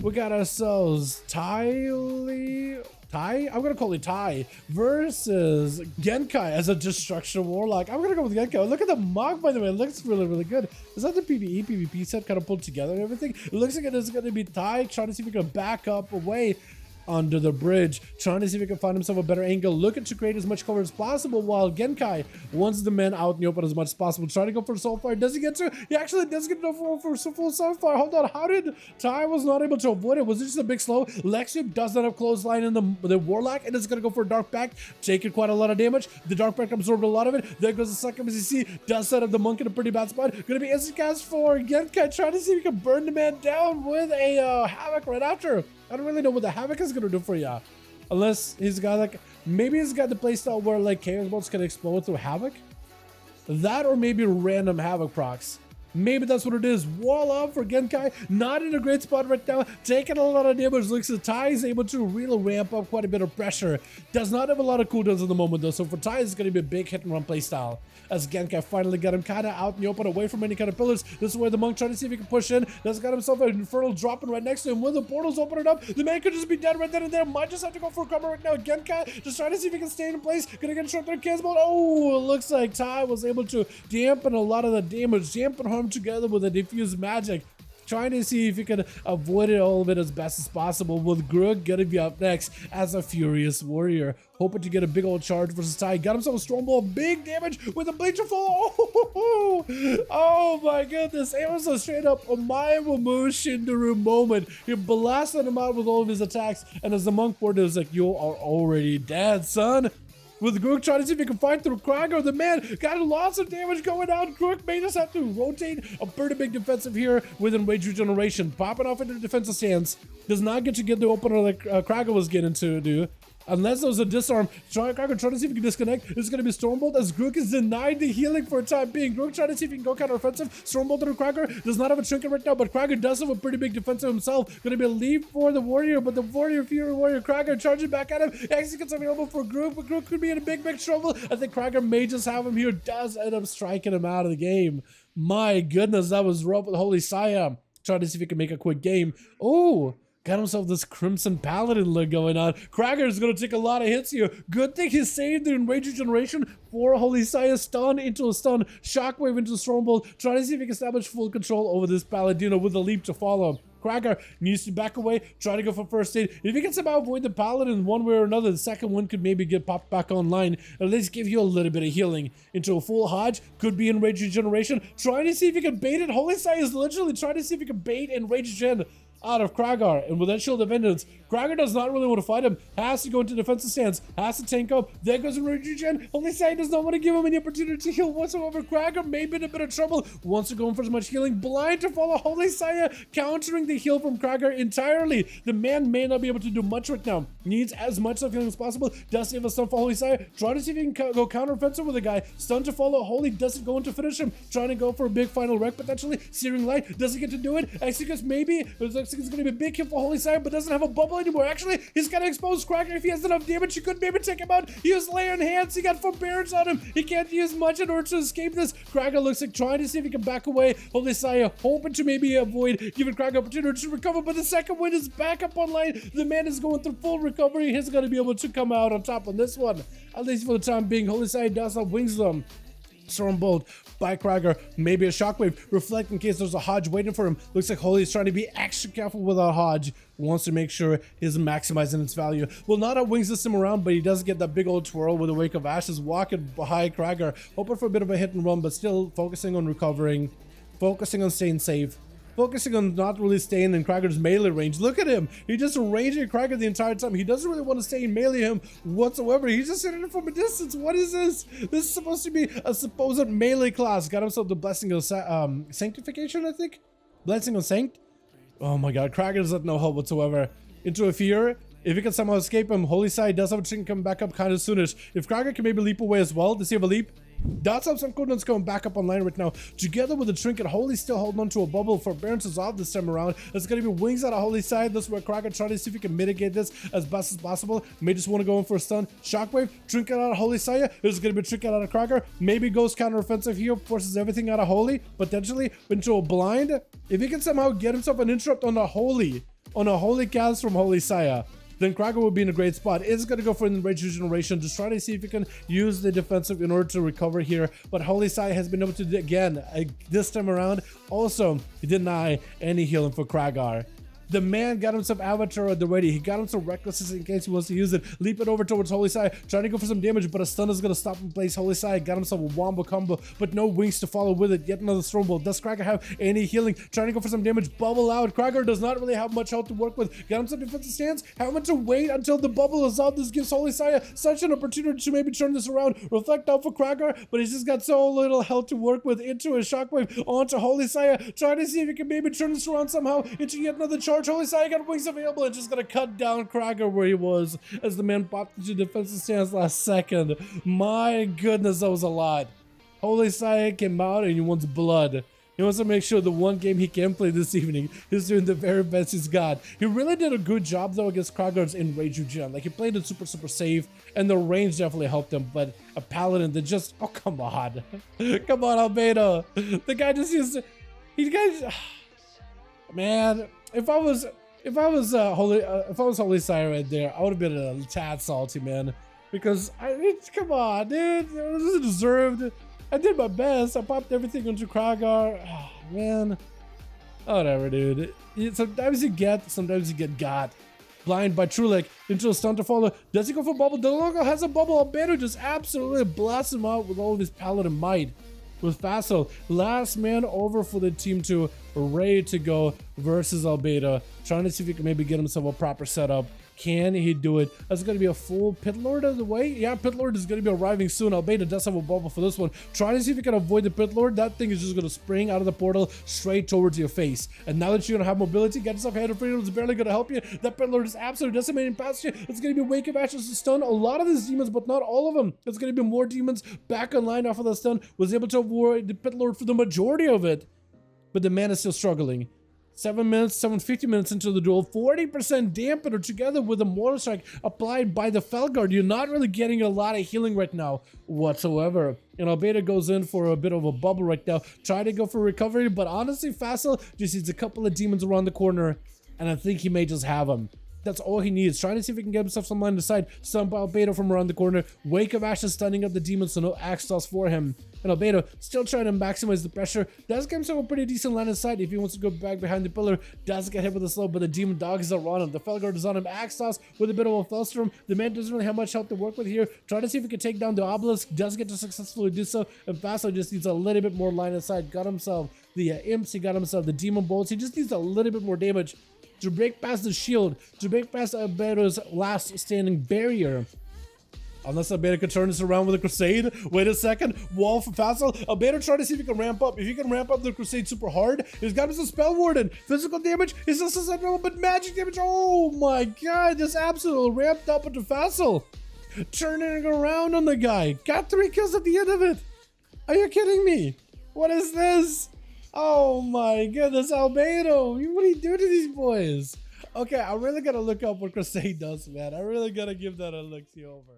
We got ourselves Ty? I'm gonna call it Ty versus Genkai as a destruction warlock. I'm gonna go with Genkai. Look at the mock, by the way. It looks really, really good. Is that the PvE, PvP set kind of pulled together and everything? It looks like it is gonna be Ty trying to see if we can back up away under the bridge, trying to see if he can find himself a better angle, looking to create as much cover as possible, while Genkai wants the men out in the open as much as possible, trying to go for Soulfire. Does he get to? He actually does get to for full Soulfire. Hold on, how did Ty was not able to avoid it? Was it just a big slow? Lexium does not have clothesline in the Warlock, and it's gonna go for Dark Pact, taking quite a lot of damage. The Dark Pact absorbed a lot of it. There goes the second MCC, does set up the Monk in a pretty bad spot. Gonna be instant cast for Genkai, trying to see if he can burn the man down with a Havoc right after. I don't really know what the Havoc is gonna do for ya. Unless he's got like, maybe he's got the playstyle where like Chaos Bolts can explode through Havoc. That or maybe random Havoc procs. Maybe that's what it is. Wall up for Genkai, not in a great spot right now, taking a lot of damage. Looks like Ty is able to really ramp up quite a bit of pressure. Does not have a lot of cooldowns at the moment though, so for Ty it's going to be a big hit and run playstyle. As Genkai finally got him kind of out in the open, away from any kind of pillars. This is where the Monk trying to see if he can push in. Has got himself an Infernal dropping right next to him. When the portals open it up, the man could just be dead right then and there. Might just have to go for a cover right now. Genkai just trying to see if he can stay in place. Gonna get shot through Chaos Bolt. Oh, it looks like Ty was able to dampen a lot of the damage, dampen harm together with a diffuse magic, trying to see if he can avoid it, all of it as best as possible, with Grug gonna be up next as a Furious Warrior, hoping to get a big old charge versus Ty. Got himself a Storm Ball, big damage with a Bleacher Fall. Oh my goodness, it was a straight up Omae Shinderu moment. He blasted him out with all of his attacks, and as the Monk board is like, you are already dead, son. With Grook trying to see if he can fight through Krager, the man got lots of damage going out. Grook may just have to rotate a pretty big defensive here with Enrage Regeneration. Popping off into the defensive stance. Does not get to get the opener like Krager was getting to do. Unless there's a disarm, Krager trying to see if he can disconnect. This is going to be Stormbolt as Grook is denied the healing for a time being. Grook trying to see if he can go counter-offensive. Stormbolt to Krager does not have a trinket right now, but Krager does have a pretty big defensive himself. Going to be a leap for the Warrior, but the Fury Warrior Krager charging back at him. Executes available for Grook, but Grook could be in a big trouble. I think Krager may just have him here. Does end up striking him out of the game. My goodness, that was rough with Holy Saya. Trying to see if he can make a quick game. Oh! Got himself this Crimson Paladin look going on. Krager is going to take a lot of hits here. Good thing he saved the Enrage Regeneration for Holy Saya. Stun into a stun. Shockwave into a Stormbolt. Trying to see if he can establish full control over this Paladino with a leap to follow. Krager needs to back away, try to go for first aid. If he can somehow avoid the Paladin one way or another, the second one could maybe get popped back online. At least give you a little bit of healing. Into a full Hodge, could be Enrage Regeneration. Trying to see if he can bait it. Holy Saya is literally trying to see if he can bait Enrage Gen out of Kragar, and with that Shield of Vengeance, Kragar does not really want to fight him, has to go into defensive stance, has to tank up, there goes Enrage Regen. Holy Saya does not want to give him any opportunity to heal whatsoever. Kragar may be in a bit of trouble, wants to go in for as much healing, blind to follow Holy Saya, countering the heal from Kragar entirely. The man may not be able to do much right now, needs as much of healing as possible, does save a stun for Holy Saya, trying to see if he can go counter-offensive with the guy, stun to follow, Holy doesn't go in to finish him, trying to go for a big final wreck potentially, Searing Light, doesn't get to do it, Executes maybe, it's going to be a big kill for Holy Saya, but doesn't have a bubble anymore. Actually, he's got to expose Krager. If he has enough damage, he could maybe take him out. He has Layer Enhance. He got Forbearance on him. He can't use much in order to escape this. Krager looks like trying to see if he can back away. Holy Saya hoping to maybe avoid giving Krager opportunity to recover, but the second wind is back up online. The man is going through full recovery. He's going to be able to come out on top on this one. At least for the time being, Holy Saya does have Wings them. Stormbolt by Krager, maybe a Shockwave, Reflect in case there's a Hodge waiting for him. Looks like Holy is trying to be extra careful with our Hodge, wants to make sure he's maximizing its value. Will not have Wings system around, but he does get that big old twirl with a Wake of Ashes walking behind Krager, hoping for a bit of a hit and run, but still focusing on recovering, focusing on staying safe. Focusing on not really staying in Krager's melee range. Look at him. He just ranging Krager the entire time. He doesn't really want to stay in melee him whatsoever. He's just hitting it from a distance. What is this? This is supposed to be a supposed melee class. Got himself the Blessing of Sanctification, I think? Blessing of Sanct? Oh my god. Krager doesn't know help whatsoever. Into a fear. If he can somehow escape him, Holy Side does have a trinket coming back up kind of soonish. If Krager can maybe leap away as well, does he have a leap? Dots have some cooldowns going back up online right now. Together with the trinket, Holy still holding on to a bubble. Forbearance is off this time around. There's going to be Wings out of Holy Side. This is where Kraken trying to see if he can mitigate this as best as possible. May just want to go in for a stun. Shockwave, trinket out of Holy Saya. There's going to be a trinket out of Kraken. Maybe goes counter-offensive here, forces everything out of Holy, potentially into a blind. If he can somehow get himself an interrupt on the Holy, on a Holy Cast from Holy Saya, then Krager will be in a great spot. It's going to go for the Rage Regeneration, just try to see if you can use the defensive in order to recover here. But Holy Sai has been able to, again, this time around, also deny any healing for Kragar. The man got himself Avatar at the ready. He got himself Recklessness in case he wants to use it. Leap it over towards Holy Sai, trying to go for some damage, but a stun is going to stop in place. Holy Sai got himself a wombo combo, but no wings to follow with it. Yet another Stormbolt. Does Krager have any healing? Trying to go for some damage. Bubble out. Krager does not really have much health to work with. Got himself defensive stance. Having to wait until the bubble is out. This gives Holy Sai such an opportunity to maybe turn this around. Reflect out for Krager, but he's just got so little health to work with. Into a shockwave onto Holy Sai. Trying to see if he can maybe turn this around somehow into yet another charge. Holy Sai got wings available and just gonna cut down Krager where he was as the man popped into defensive stance last second. My goodness, that was a lot. Holy Sai came out and he wants blood. He wants to make sure the one game he can play this evening is doing the very best he's got. He really did a good job though against Krager's Enrage Regen. Like he played it super safe and the range definitely helped him, but a Paladin that just, oh come on. Come on, Albedo. The guy just used to, man, if I was Holy Sai right there, I would have been a tad salty, man. Because come on, dude, this is deserved. I did my best. I popped everything into Kragar. Oh, man, whatever, dude. Sometimes you get, sometimes you get got. Blind by Trulek into a stun to follow. Does he go for bubble? Dalaran has a bubble. Albedo just absolutely blasts him out with all of his Paladin might. With Fassel, last man over for the team 2, ready to go versus Albedo. Trying to see if he can maybe get himself a proper setup. Can he do it? That's going to be a full Pit Lord of the way. Yeah, Pit Lord is going to be arriving soon. Albedo does have a bubble for this one. Trying to see if he can avoid the Pit Lord. That thing is just going to spring out of the portal straight towards your face. And now that you're going to have mobility, get yourself Hand of Freedom is barely going to help you. That Pit Lord is absolutely decimating past you. It's going to be Wake of Ashes to stun a lot of these demons, but not all of them. It's going to be more demons back online off of the stun. Was able to avoid the Pit Lord for the majority of it. But the man is still struggling. 750 minutes into the duel, 40% dampener together with a Mortal Strike applied by the Felguard. You're not really getting a lot of healing right now whatsoever. And Albedo goes in for a bit of a bubble right now. Try to go for recovery, but honestly, Fassel just needs a couple of demons around the corner, and I think he may just have them. That's all he needs. Trying to see if he can get himself some line of sight. Stun by Albedo from around the corner. Wake of Ashes stunning up the demons, so no axe toss for him. And Albedo still trying to maximize the pressure. Does get himself a pretty decent line of sight if he wants to go back behind the pillar. Does get hit with a slow, but the demon dogs are on him. The Felguard is on him. Axe toss with a bit of a Fellstorm. The man doesn't really have much health to work with here. Trying to see if he can take down the obelisk. Does get to successfully do so. And Fassel just needs a little bit more line of sight. Got himself the imps. He got himself the demon bolts. He just needs a little bit more damage to break past the shield, to break past Albedo's last standing barrier. Unless Albedo can turn this around with a Crusade. Wait a second. Wall for Fassel. Albedo trying to see if he can ramp up. If he can ramp up the Crusade super hard, he's got his Spell Warden. Physical damage is also susceptible, but magic damage. Oh my god, this absolutely ramped up into Fassel. Turning it around on the guy. Got 3 kills at the end of it. Are you kidding me? What is this? Oh my goodness, Albedo. What do you do to these boys? Okay, I really gotta look up what Crusade does, man. I really gotta give that a look-see over.